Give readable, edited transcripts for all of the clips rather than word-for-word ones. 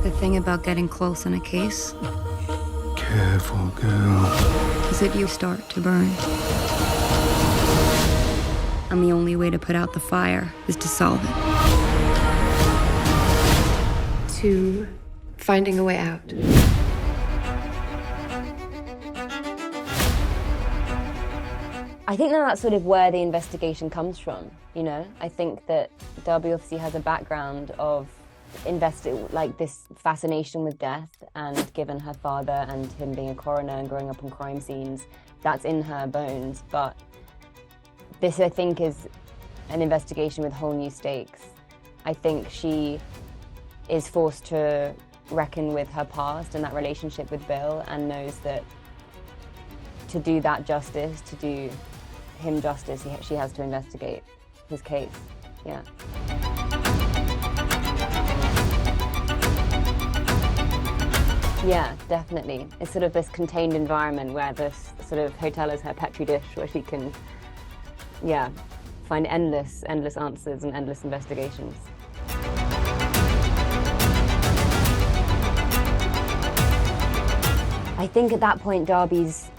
The thing about getting close in a case Careful, girl. is that you start to burn. And the only way to put out the fire is to solve it. To finding a way out. I think that's sort of where the investigation comes from, you know? I think that Darby obviously has a background of like this fascination with death, and given her father and him being a coroner and growing up on crime scenes, that's in her bones. But this, I think, is an investigation with whole new stakes. I think she is forced to reckon with her past and that relationship with Bill, and knows that to do that justice, to do him justice, she has to investigate his case. Yeah. Yeah, definitely. It's sort of this contained environment where this sort of hotel is her petri dish, where she can, yeah, find endless answers and endless investigations. I think at that point Darby's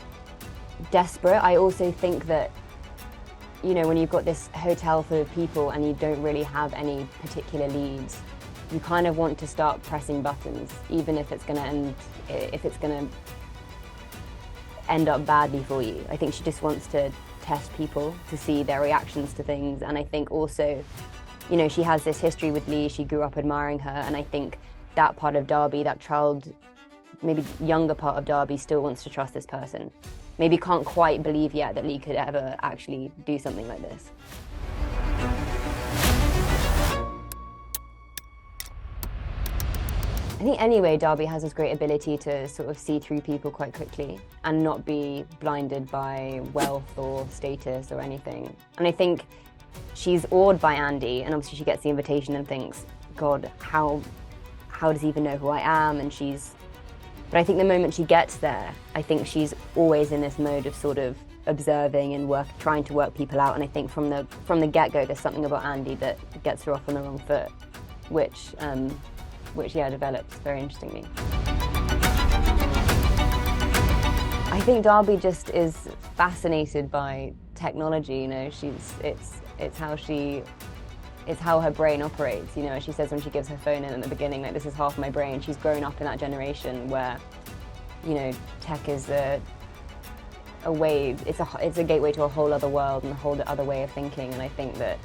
desperate. I also think that, you know, when you've got this hotel full of people and you don't really have any particular leads, you kind of want to start pressing buttons, even if it's going to end up badly for you. I think she just wants to test people to see their reactions to things. And I think also, you know, she has this history with Lee. She grew up admiring her, and I think that part of Darby, that child, maybe younger part of Darby, still wants to trust this person. Maybe can't quite believe yet that Lee could ever actually do something like this. I think anyway, Darby has this great ability to sort of see through people quite quickly and not be blinded by wealth or status or anything. And I think she's awed by Andy, and obviously she gets the invitation and thinks, God, how does he even know who I am? And but I think the moment she gets there, I think she's always in this mode of sort of observing and trying to work people out. And I think from the get-go, there's something about Andy that gets her off on the wrong foot, which yeah, develops very interestingly. I think Darby just is fascinated by technology. You know, it's how her brain operates. You know, as she says when she gives her phone in at the beginning, like, this is half my brain. She's grown up in that generation where, you know, tech is a way. It's a gateway to a whole other world and a whole other way of thinking. And I think that,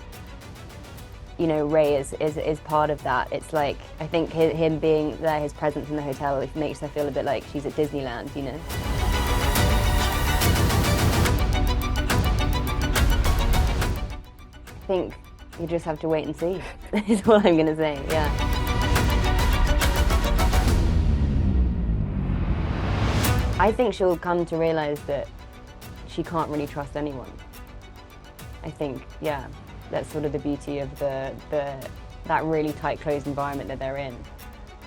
you know, Ray is part of that. It's like, I think him being there, his presence in the hotel, it makes her feel a bit like she's at Disneyland, you know? I think you just have to wait and see, is all I'm gonna say, yeah. I think she'll come to realize that she can't really trust anyone. I think, yeah. That's sort of the beauty of that really tight, closed environment that they're in.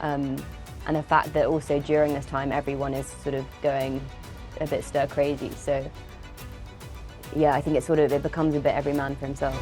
And the fact that also during this time, everyone is sort of going a bit stir crazy. So yeah, I think it becomes a bit every man for himself.